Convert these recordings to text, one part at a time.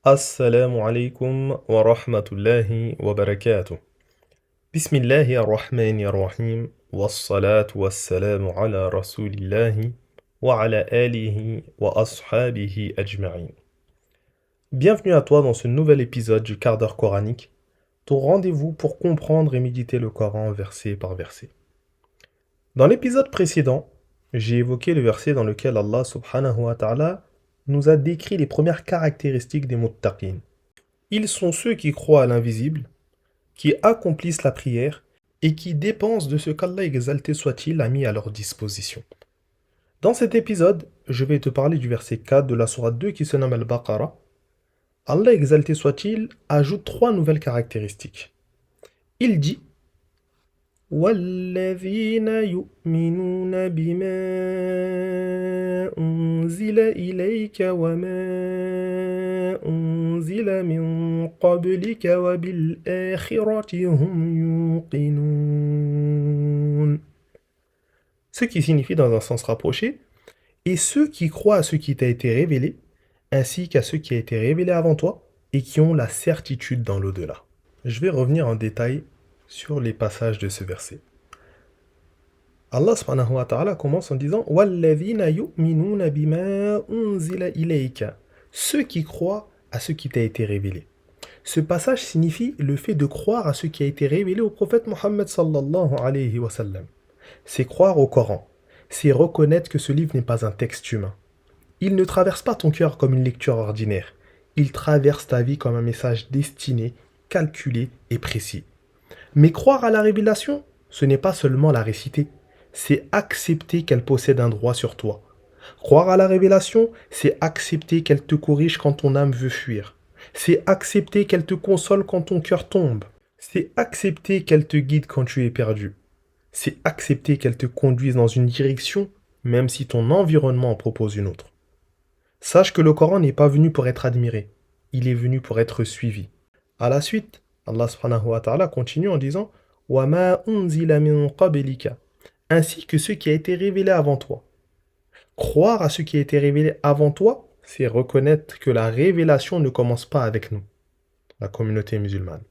Assalamu alaikum wa rahmatullahi wa barakatuh. Bismillahi ar-Rahmani ar-Rahim. Wassalatu wassalamu ala rasulillahi wa ala alihi wa ashabihi ajma'in. Bienvenue à toi dans ce nouvel épisode du quart d'heure coranique, ton rendez-vous pour comprendre et méditer le Coran verset par verset. Dans l'épisode précédent, j'ai évoqué le verset dans lequel Allah subhanahu wa ta'ala nous a décrit les premières caractéristiques des muttaqin. Ils sont ceux qui croient à l'invisible, qui accomplissent la prière et qui dépensent de ce qu'Allah exalté soit-il a mis à leur disposition. Dans cet épisode, je vais te parler du verset 4 de la sourate 2 qui se nomme Al-Baqarah. Allah exalté soit-il ajoute 3 nouvelles caractéristiques. Il dit وَالَّذِينَ يُؤْمِنُونَ بِمَا أُنزِلَ إِلَيْكَ وَمَا أُنزِلَ مِن قَبْلِكَ وَبِالْآخِرَةِ هُمْ يُوقِنُونَ. Ce qui signifie dans un sens rapproché, et ceux qui croient à ce qui t'a été révélé, ainsi qu'à ce qui a été révélé avant toi, et qui ont la certitude dans l'au-delà. Je vais revenir en détail sur les passages de ce verset. Allah subhanahu wa ta'ala commence en disant وَالَّذِينَ يُؤْمِنُونَ بِمَا أُنزِلَ إِلَيْكَ. Ceux qui croient à ce qui t'a été révélé. Ce passage signifie le fait de croire à ce qui a été révélé au prophète Mohammed sallallahu alayhi wa sallam. C'est croire au Coran. C'est reconnaître que ce livre n'est pas un texte humain. Il ne traverse pas ton cœur comme une lecture ordinaire. Il traverse ta vie comme un message destiné, calculé et précis. Mais croire à la révélation, ce n'est pas seulement la réciter, c'est accepter qu'elle possède un droit sur toi. Croire à la révélation, c'est accepter qu'elle te corrige quand ton âme veut fuir. C'est accepter qu'elle te console quand ton cœur tombe. C'est accepter qu'elle te guide quand tu es perdu. C'est accepter qu'elle te conduise dans une direction, même si ton environnement en propose une autre. Sache que le Coran n'est pas venu pour être admiré, il est venu pour être suivi. À la suite, Allah subhanahu wa ta'ala continue en disant وَمَا أُنزِلَ مِن قَبْلِكَ, ainsi que ce qui a été révélé avant toi. Croire à ce qui a été révélé avant toi, c'est reconnaître que la révélation ne commence pas avec nous, la communauté musulmane.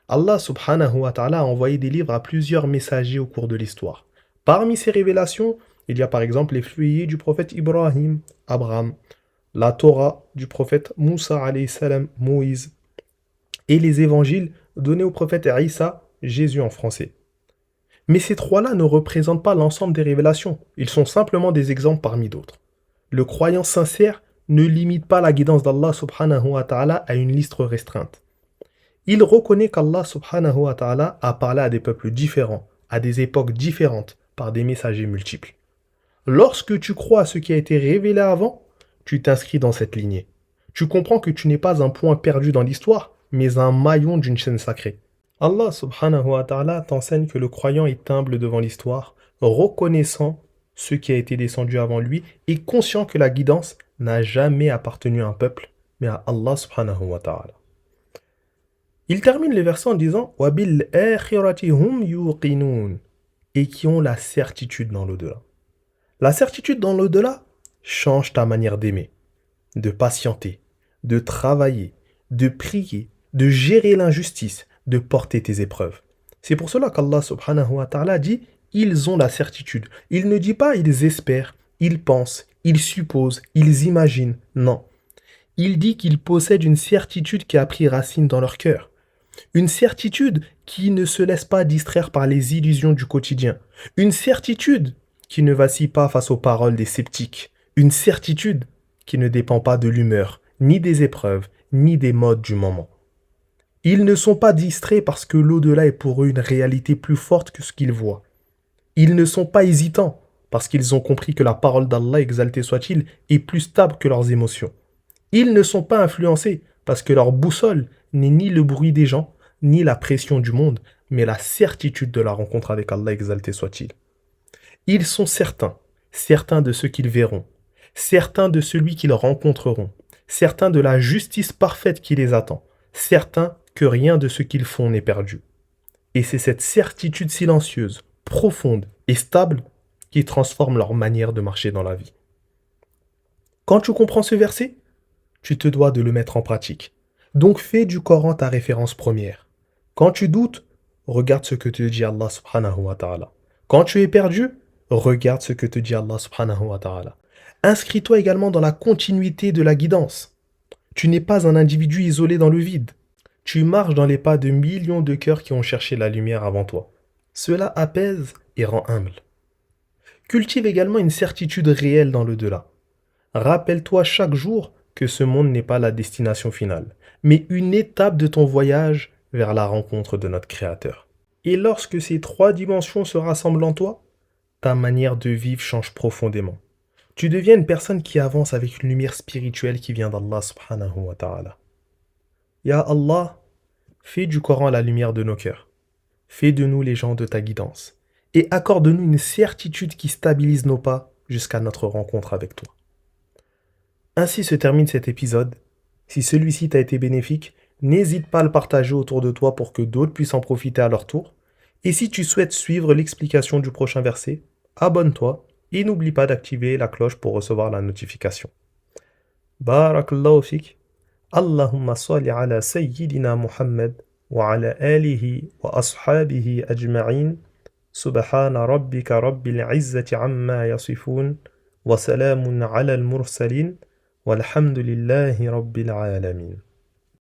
Allah subhanahu wa ta'ala a envoyé des livres à plusieurs messagers au cours de l'histoire. Parmi ces révélations, il y a par exemple les feuillets du prophète Ibrahim, Abraham, la Torah du prophète Moussa alayhi salam, Moïse, et les évangiles donnés au prophète Isa, Jésus en français. Mais ces trois-là ne représentent pas l'ensemble des révélations, ils sont simplement des exemples parmi d'autres. Le croyant sincère ne limite pas la guidance d'Allah subhanahu wa ta'ala à une liste restreinte. Il reconnaît qu'Allah subhanahu wa ta'ala a parlé à des peuples différents, à des époques différentes, par des messagers multiples. Lorsque tu crois à ce qui a été révélé avant, tu t'inscris dans cette lignée. Tu comprends que tu n'es pas un point perdu dans l'histoire, mais un maillon d'une chaîne sacrée. Allah subhanahu wa ta'ala t'enseigne que le croyant est humble devant l'histoire, reconnaissant ce qui a été descendu avant lui et conscient que la guidance n'a jamais appartenu à un peuple, mais à Allah subhanahu wa ta'ala. Il termine le verset en disant وَبِالْآخِرَةِ هُمْ يُوقِنُونَ, et qui ont la certitude dans l'au-delà. La certitude dans l'au-delà change ta manière d'aimer, de patienter, de travailler, de prier, de gérer l'injustice, de porter tes épreuves. C'est pour cela qu'Allah subhanahu wa ta'ala dit « Ils ont la certitude ». Il ne dit pas « ils espèrent », « ils pensent », « ils supposent », « ils imaginent ». Non. Il dit qu'ils possèdent une certitude qui a pris racine dans leur cœur. Une certitude qui ne se laisse pas distraire par les illusions du quotidien. Une certitude qui ne vacille pas face aux paroles des sceptiques. Une certitude qui ne dépend pas de l'humeur, ni des épreuves, ni des modes du moment. Ils ne sont pas distraits parce que l'au-delà est pour eux une réalité plus forte que ce qu'ils voient. Ils ne sont pas hésitants parce qu'ils ont compris que la parole d'Allah, exalté soit-il, est plus stable que leurs émotions. Ils ne sont pas influencés parce que leur boussole n'est ni le bruit des gens, ni la pression du monde, mais la certitude de la rencontre avec Allah, exalté soit-il. Ils sont certains de ce qu'ils verront, certains de celui qu'ils rencontreront, certains de la justice parfaite qui les attend, certains que rien de ce qu'ils font n'est perdu. Et c'est cette certitude silencieuse, profonde et stable qui transforme leur manière de marcher dans la vie. Quand tu comprends ce verset, tu te dois de le mettre en pratique. Donc fais du Coran ta référence première. Quand tu doutes, regarde ce que te dit Allah subhanahu wa ta'ala. Quand tu es perdu, regarde ce que te dit Allah subhanahu wa ta'ala. Inscris-toi également dans la continuité de la guidance. Tu n'es pas un individu isolé dans le vide. Tu marches dans les pas de millions de cœurs qui ont cherché la lumière avant toi. Cela apaise et rend humble. Cultive également une certitude réelle dans le delà. Rappelle-toi chaque jour que ce monde n'est pas la destination finale, mais une étape de ton voyage vers la rencontre de notre Créateur. Et lorsque ces trois dimensions se rassemblent en toi, ta manière de vivre change profondément. Tu deviens une personne qui avance avec une lumière spirituelle qui vient d'Allah subhanahu wa ta'ala. Ya Allah, fais du Coran la lumière de nos cœurs. Fais de nous les gens de ta guidance. Et accorde-nous une certitude qui stabilise nos pas jusqu'à notre rencontre avec toi. Ainsi se termine cet épisode. Si celui-ci t'a été bénéfique, n'hésite pas à le partager autour de toi pour que d'autres puissent en profiter à leur tour. Et si tu souhaites suivre l'explication du prochain verset, abonne-toi et n'oublie pas d'activer la cloche pour recevoir la notification. Barakallahu fik. Allahumma salli ala sayyidina Muhammad wa ala alihi wa ashabihi ajma'in. Subhana rabbika rabbil izzati amma yasifun. Wa salamun ala al-mursalin. والحمد لله رب العالمين